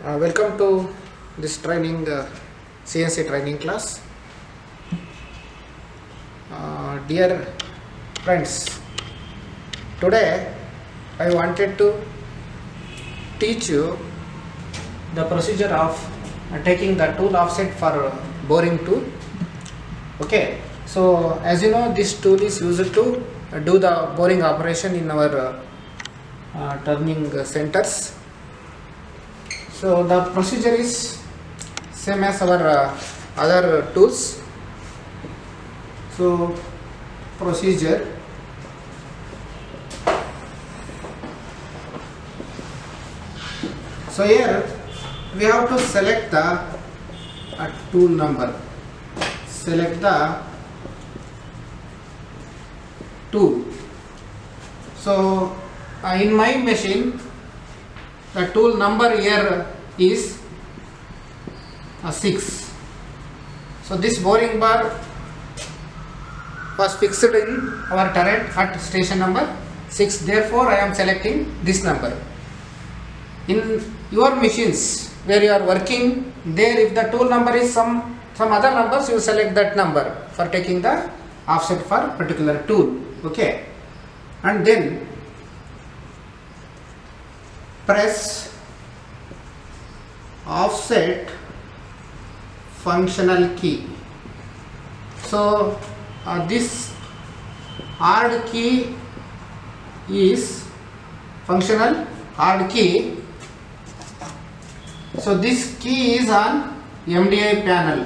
Welcome to this training CNC training class. Dear friends, today I wanted to teach you the procedure of taking the tool offset for boring tool. Okay, so as you know, this tool is used to do the boring operation in our turning centers. So the procedure is same as our other tools. So procedure, so here we have to select the tool number, select the tool. So in my machine the tool number here is 6. So this boring bar was fixed in our turret at station number 6. Therefore, I am selecting this number. In your machines where you are working, there if the tool number is some other numbers, you select that number for taking the offset for particular tool. Okay, and then press offset functional key. So this hard key is functional hard key. So this key is on MDI panel.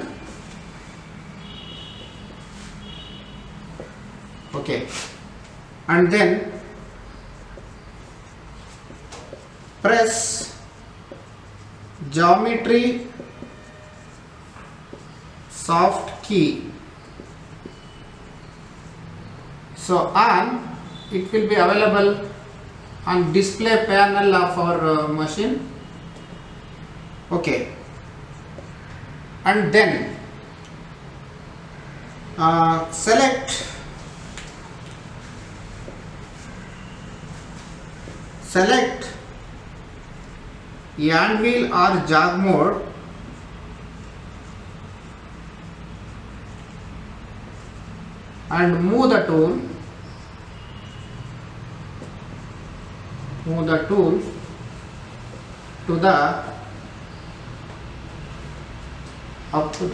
Okay, and then press geometry soft key. So on it will be available on display panel of our machine. Okay, and then select anvil or jog mode and move the tool to the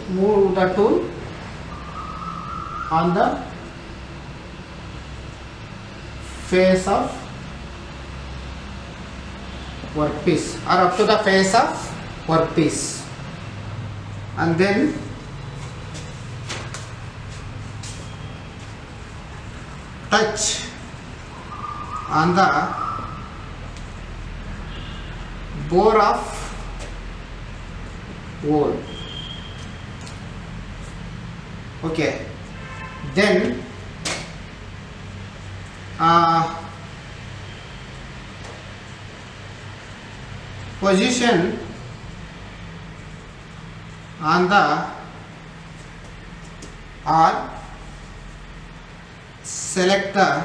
move the tool on the face of workpiece or up to the face of workpiece, and then touch on the bore of hole. Okay, then position on the or select the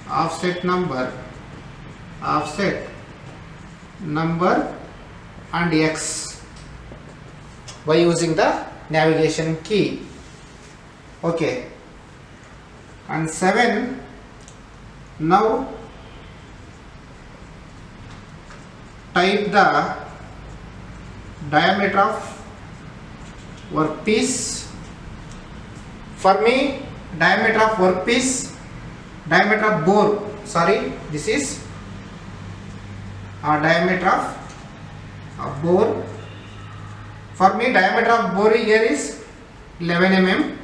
offset number and X by using the navigation key. Okay, and 7, now type the diameter of workpiece. For me, diameter of workpiece, diameter of bore, this is diameter of bore. For me, diameter of bore here is 11 mm.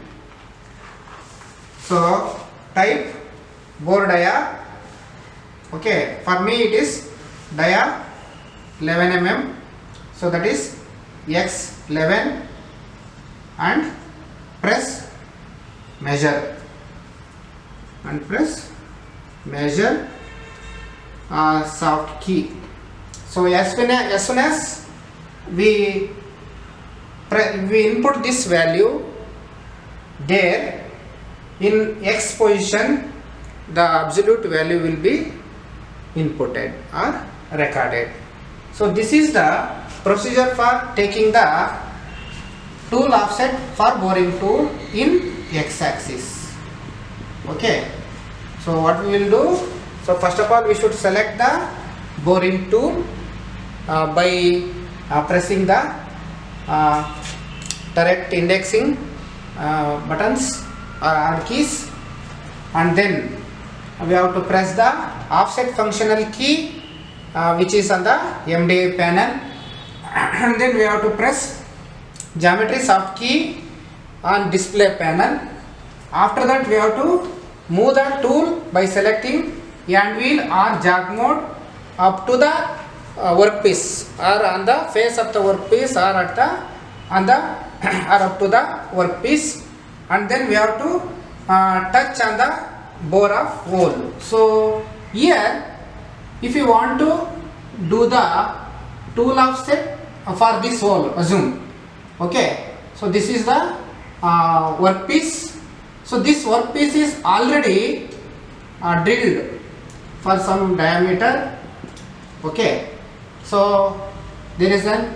So type bore dia. Okay, for me it is dia 11 mm. So that is X11 and press measure soft key. So as soon as we input this value there, in X position the absolute value will be inputted or recorded. So this is the procedure for taking the tool offset for boring tool in x-axis. Okay, so what we will do, so first of all we should select the boring tool by pressing the direct indexing buttons or keys, and then we have to press the offset functional key which is on the MDI panel, and then we have to press geometry soft key on display panel. After that we have to move the tool by selecting hand wheel or jog mode up to the workpiece or on the face of the workpiece or at the on the or up to the workpiece, and then we have to touch on the bore of hole. So here if you want to do the tool offset for this hole, assume, okay, so this is the workpiece. So this workpiece is already drilled for some diameter, okay, so there is an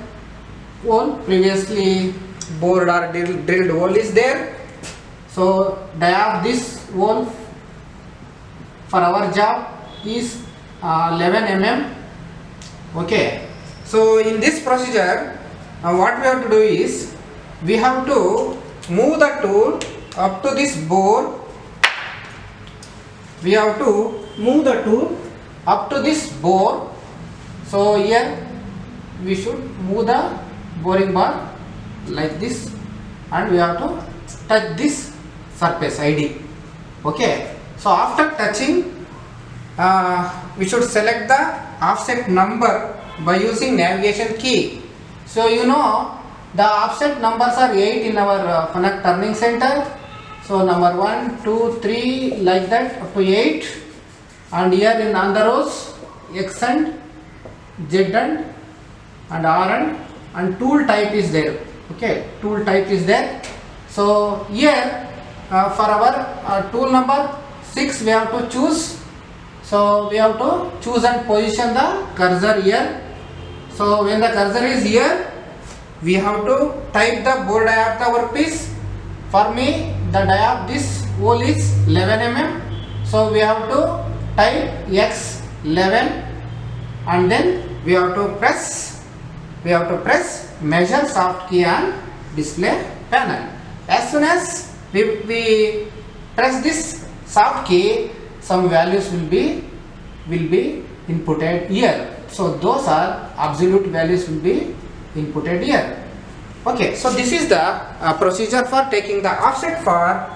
hole previously bored or drilled hole is there. So dia of this hole for our job is 11 mm. Okay, so in this procedure what we have to do is we have to move the tool up to this bore. We have to move the tool up to this bore. So here we should move the boring bar like this, and we have to touch this surface ID. Okay, so after touching we should select the offset number by using navigation key. So you know the offset numbers are 8 in our Fanuc turning center. So number 1, 2, 3 like that up to 8, and here in on the rows X and Z and R and tool type is there. Okay, tool type is there. So here for our tool number 6 we have to choose. So we have to choose and position the cursor here. So when the cursor is here, we have to type the bore dia of the workpiece. For me the dia of this hole is 11 mm. So we have to type X11, and then we have to press measure soft key on display panel. As soon as we press this soft key, some values will be inputted here. So those are absolute values will be inputted here. Okay, so this is the procedure for taking the offset for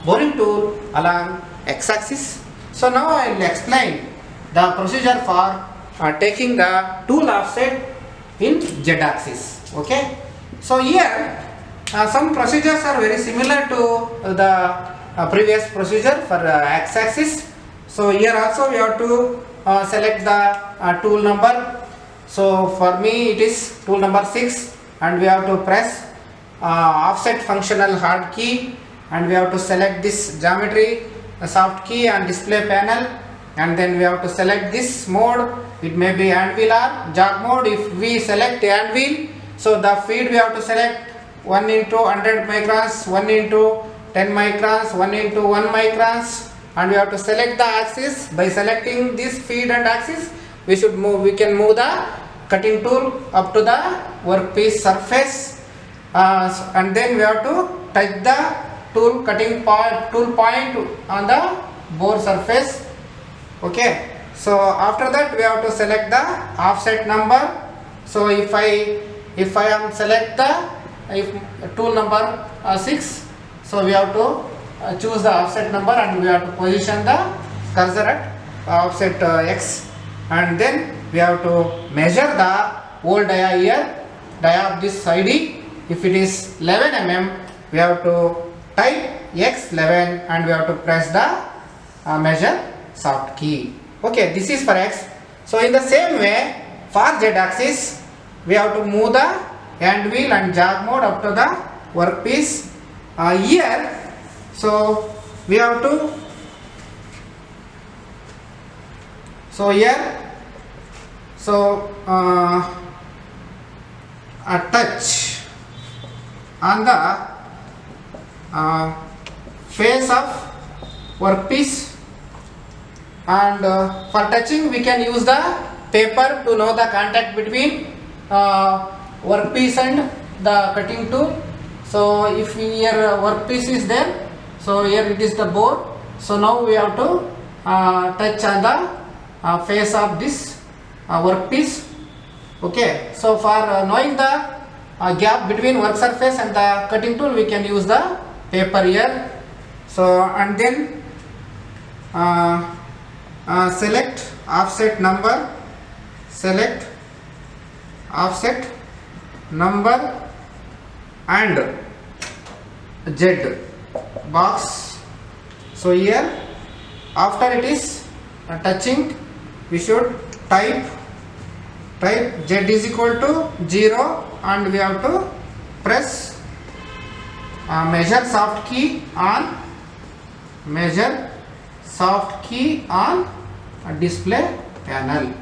boring tool along x-axis. So now I will explain the procedure for taking the tool offset in z-axis. Okay, so here some procedures are very similar to the previous procedure for x-axis. So here also we have to select the tool number. So for me it is tool number 6, and we have to press offset functional hard key, and we have to select this geometry soft key on display panel, and then we have to select this mode. It may be hand wheel or jog mode. If we select hand wheel, so the feed we have to select 1 into 100 microns, 1 into 10 microns, 1 into 1 microns, and we have to select the axis. By selecting this feed and axis, we can move the cutting tool up to the workpiece surface, and then we have to touch the tool point on the bore surface. Okay, so after that we have to select the offset number. So if I am select the tool number 6, so we have to choose the offset number, and we have to position the cursor at offset X, and then we have to measure the hole dia here, dia of this ID. If it is 11 mm, we have to type X11, and we have to press the measure soft key. Okay, this is for X. So in the same way for Z axis, we have to move the hand wheel and jog mode up to the workpiece here. So we have to So here, so a touch on the face of workpiece, and for touching we can use the paper to know the contact between workpiece and the cutting tool. So if here workpiece is there, so here it is the board. So now we have to touch on the face of this workpiece. Okay, so for knowing the gap between work surface and the cutting tool, we can use the paper here. So and then select offset number, select offset number and Z box. So here after it is touching, we should type Z is equal to 0, and we have to press measure soft key on display panel.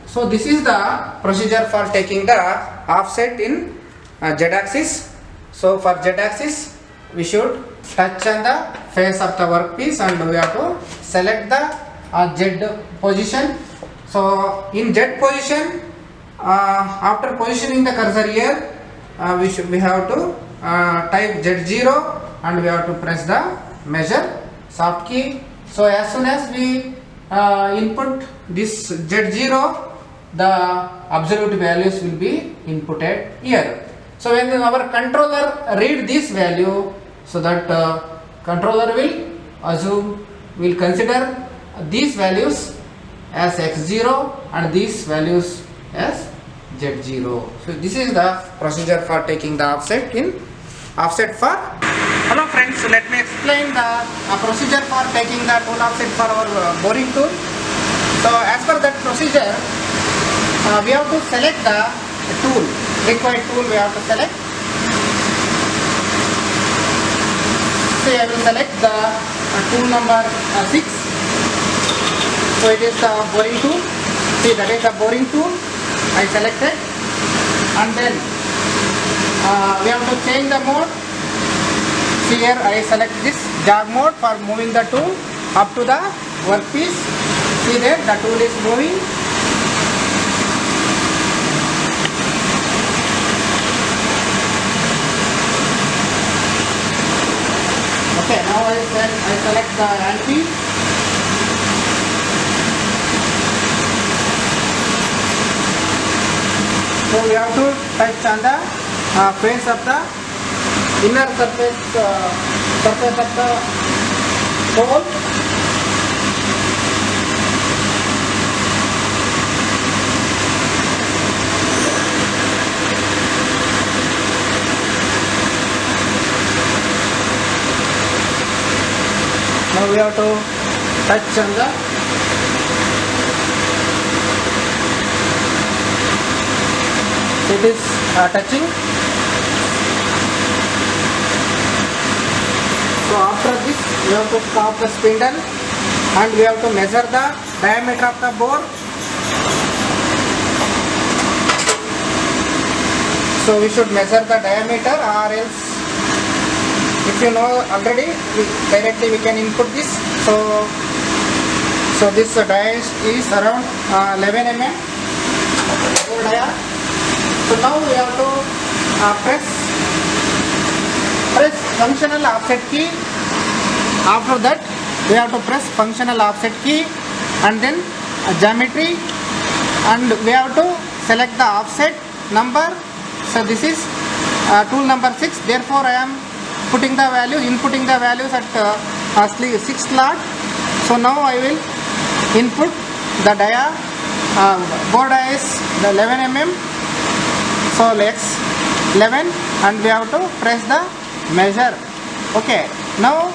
So this is the procedure for taking the offset in Z-axis. So for Z-axis we should touch on the face of the workpiece, and we have to select the Z position. So in Z position, after positioning the cursor here, we have to type Z0, and we have to press the measure soft key. So as soon as we input this Z0, the absolute values will be inputted here. So when our controller read this value, so that controller will consider these values as x0 and these values as z0. So this is the procedure for taking the offset for. Hello friends, so let me explain the procedure for taking the tool offset for our boring tool. So as per that procedure, we have to select the tool, required tool we have to select. Say I will select the tool number 6. So it is the boring tool. See, that is the boring tool I selected, and then we have to change the mode. See, here I select this jog mode for moving the tool up to the workpiece. See there, the tool is moving. Okay, now I select the handpiece. So we have to touch on the face of the inner surface of the hole. Now we have to touch on the it is touching. So after this we have to stop the spindle, and we have to measure the diameter of the bore. So we should measure the diameter, or else if you know already, directly we can input this. So this dia is around 11 mm dia. So now we have to press functional offset key. After that we have to press functional offset key, and then geometry, and we have to select the offset number. So this is tool number 6. Therefore I am inputting the values at 6th slot. So now I will input the dia. Board dia is the 11 mm. So let's 11, and we have to press the measure. Okay, now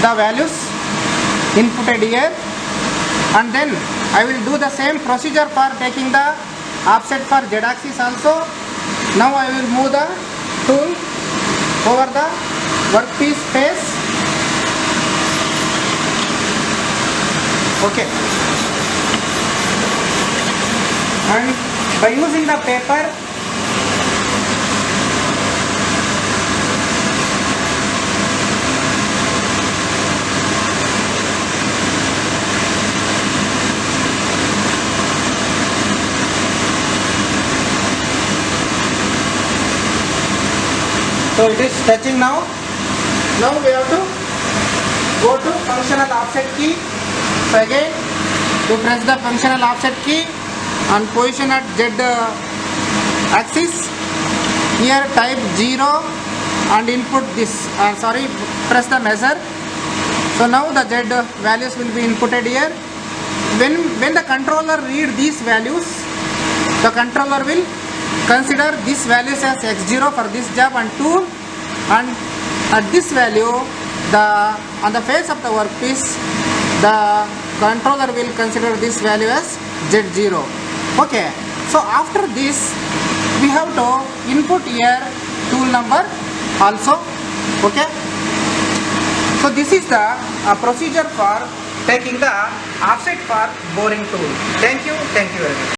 the values inputted here, and then I will do the same procedure for taking the offset for Z-axis also. Now I will move the tool over the workpiece face. Okay. And by using the paper, so it is touching now. Now we have to go to functional offset key. So again, you press the functional offset key and position at Z axis. Here type 0 and input this. Press the measure. So now the Z values will be inputted here. When the controller read these values, the controller will consider these values as x0 for this job and tool, and at this value, on the face of the workpiece, the controller will consider this value as z0. Okay, so after this we have to input here tool number also. Okay, so this is the procedure for taking the offset for boring tool. Thank you very much.